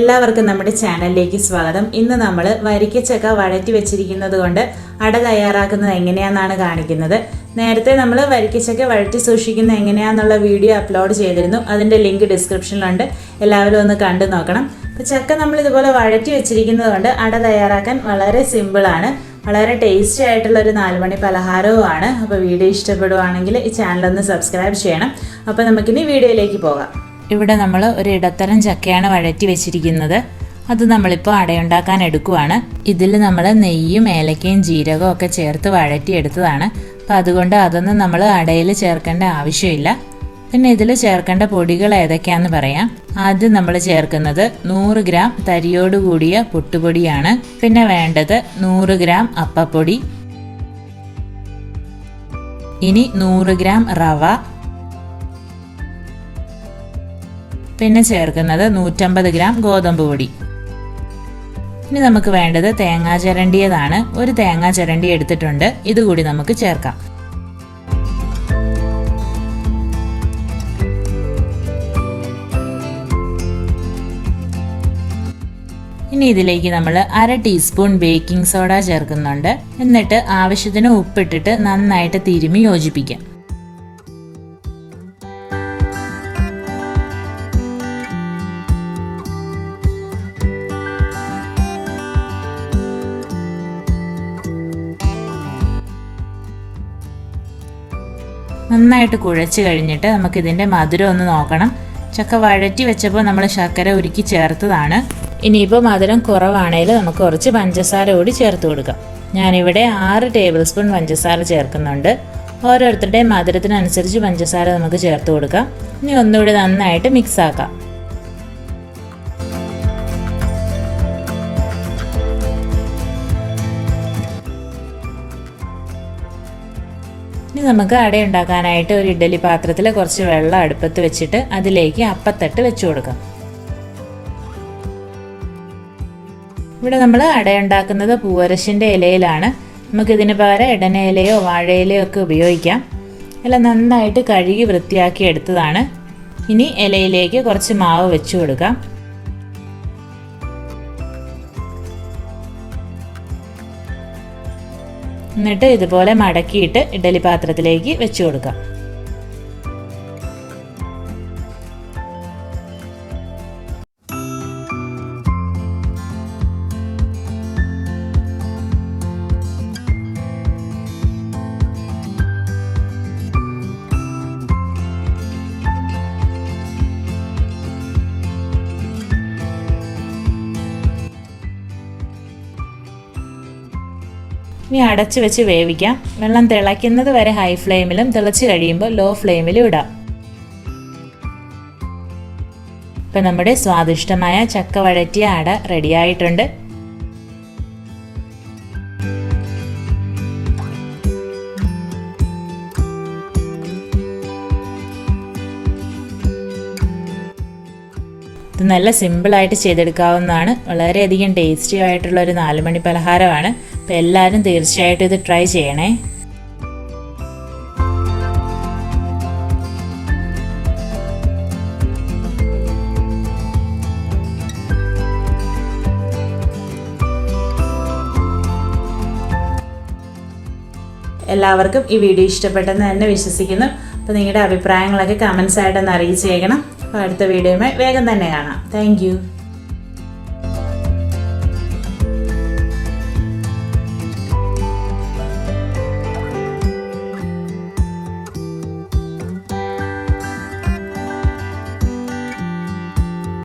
എല്ലാവർക്കും നമ്മുടെ ചാനലിലേക്ക് സ്വാഗതം. ഇന്ന് നമ്മൾ വരിക്കച്ചക്ക വഴറ്റി വെച്ചിരിക്കുന്നത് കൊണ്ട് അട തയ്യാറാക്കുന്നത് എങ്ങനെയാണെന്നാണ് കാണിക്കുന്നത്. നേരത്തെ നമ്മൾ വരിക്കച്ചക്ക വഴറ്റി സൂക്ഷിക്കുന്നത് എങ്ങനെയാണെന്നുള്ള വീഡിയോ അപ്ലോഡ് ചെയ്തിരുന്നു. അതിൻ്റെ ലിങ്ക് ഡിസ്ക്രിപ്ഷനിലുണ്ട്, എല്ലാവരും ഒന്ന് കണ്ടു നോക്കണം. അപ്പോൾ ചക്ക നമ്മൾ ഇതുപോലെ വഴറ്റി വെച്ചിരിക്കുന്നത് കൊണ്ട് അട തയ്യാറാക്കാൻ വളരെ സിമ്പിളാണ്, വളരെ ടേസ്റ്റി ആയിട്ടുള്ള ഒരു 4 മണി പലഹാരവുമാണ്. അപ്പോൾ വീഡിയോ ഇഷ്ടപ്പെടുവാണെങ്കിൽ ഈ ചാനലൊന്ന് സബ്സ്ക്രൈബ് ചെയ്യണം. അപ്പോൾ നമുക്കിനി വീഡിയോയിലേക്ക് പോകാം. ഇവിടെ നമ്മൾ ഒരു ഇടത്തരം ചക്കയാണ് വഴറ്റി വെച്ചിരിക്കുന്നത്. അത് നമ്മളിപ്പോൾ അടയുണ്ടാക്കാൻ എടുക്കുവാണ്. ഇതിൽ നമ്മൾ നെയ്യും ഏലക്കയും ജീരകവും ഒക്കെ ചേർത്ത് വഴറ്റിയെടുത്തതാണ്. അപ്പോൾ അതുകൊണ്ട് അതൊന്നും നമ്മൾ അടയിൽ ചേർക്കേണ്ട ആവശ്യമില്ല. പിന്നെ ഇതിൽ ചേർക്കേണ്ട പൊടികൾ ഏതൊക്കെയാണെന്ന് പറയാം. ആദ്യം നമ്മൾ ചേർക്കുന്നത് 100 ഗ്രാം തരിയോട് കൂടിയ പുട്ടുപൊടിയാണ്. പിന്നെ വേണ്ടത് 100 ഗ്രാം അപ്പപ്പൊടി, ഇനി 100 ഗ്രാം റവ, പിന്നെ ചേർക്കുന്നത് 150 ഗ്രാം ഗോതമ്പ് പൊടി. ഇനി നമുക്ക് വേണ്ടത് തേങ്ങാ ചിരണ്ടിയതാണ്. ഒരു തേങ്ങാ ചിരണ്ടി എടുത്തിട്ടുണ്ട്, ഇതുകൂടി നമുക്ക് ചേർക്കാം. ഇനി ഇതിലേക്ക് നമ്മൾ 1/2 ടീസ്പൂൺ ബേക്കിംഗ് സോഡ ചേർക്കുന്നുണ്ട്. എന്നിട്ട് ആവശ്യത്തിന് ഉപ്പിട്ടിട്ട് നന്നായിട്ട് തിരുമ്മി യോജിപ്പിക്കാം. നന്നായിട്ട് കുഴച്ച് കഴിഞ്ഞിട്ട് നമുക്കിതിൻ്റെ മധുരം ഒന്ന് നോക്കണം. ചക്ക വഴറ്റി വെച്ചപ്പോൾ നമ്മൾ ശർക്കര ഉരുക്കി ചേർത്തതാണ്. ഇനിയിപ്പോൾ മധുരം കുറവാണെങ്കിൽ നമുക്ക് കുറച്ച് പഞ്ചസാര കൂടി ചേർത്ത് കൊടുക്കാം. ഞാനിവിടെ 6 ടേബിൾ സ്പൂൺ പഞ്ചസാര ചേർക്കുന്നുണ്ട്. ഓരോരുത്തരുടെയും മധുരത്തിനനുസരിച്ച് പഞ്ചസാര നമുക്ക് ചേർത്ത് കൊടുക്കാം. ഇനി ഒന്നുകൂടി നന്നായിട്ട് മിക്സ് ആക്കാം. ഇനി നമുക്ക് അട ഉണ്ടാക്കാനായിട്ട് ഒരു ഇഡ്ഡലി പാത്രത്തിൽ കുറച്ച് വെള്ളം അടുപ്പത്ത് വെച്ചിട്ട് അതിലേക്ക് അപ്പത്തട്ട് വെച്ച് കൊടുക്കാം. ഇവിടെ നമ്മൾ അട ഉണ്ടാക്കുന്നത് പൂവരശിൻ്റെ ഇലയിലാണ്. നമുക്കിതിന് പകരം ഇടന ഇലയോ വാഴയിലയോ ഒക്കെ ഉപയോഗിക്കാം. ഇല നന്നായിട്ട് കഴുകി വൃത്തിയാക്കി എടുത്തതാണ്. ഇനി ഇലയിലേക്ക് കുറച്ച് മാവ് വെച്ച് കൊടുക്കാം. എന്നിട്ട് ഇതുപോലെ മടക്കിയിട്ട് ഇഡ്ഡലി പാത്രത്തിലേക്ക് വെച്ച് കൊടുക്കാം. ഇനി അടച്ച് വെച്ച് വേവിക്കാം. വെള്ളം തിളയ്ക്കുന്നത് വരെ ഹൈ ഫ്ലെയിമിലും തിളച്ച് കഴിയുമ്പോൾ ലോ ഫ്ലെയിമിലും ഇടാം. ഇപ്പം നമ്മുടെ സ്വാദിഷ്ടമായ ചക്ക വഴറ്റിയ അട റെഡിയായിട്ടുണ്ട്. ഇത് നല്ല സിമ്പിളായിട്ട് ചെയ്തെടുക്കാവുന്നതാണ്. വളരെയധികം ടേസ്റ്റി ആയിട്ടുള്ള ഒരു 4 മണി പലഹാരമാണ്. അപ്പോൾ എല്ലാവരും തീർച്ചയായിട്ടും ഇത് ട്രൈ ചെയ്യണേ. എല്ലാവർക്കും ഈ വീഡിയോ ഇഷ്ടപ്പെട്ടെന്ന് തന്നെ വിശ്വസിക്കുന്നു. അപ്പോൾ നിങ്ങളുടെ അഭിപ്രായങ്ങളൊക്കെ കമൻസ് ആയിട്ടൊന്ന് അറിയിച്ചേക്കണം. അപ്പോൾ അടുത്ത വീഡിയോയുമായി വേഗം തന്നെ കാണാം. Thank you.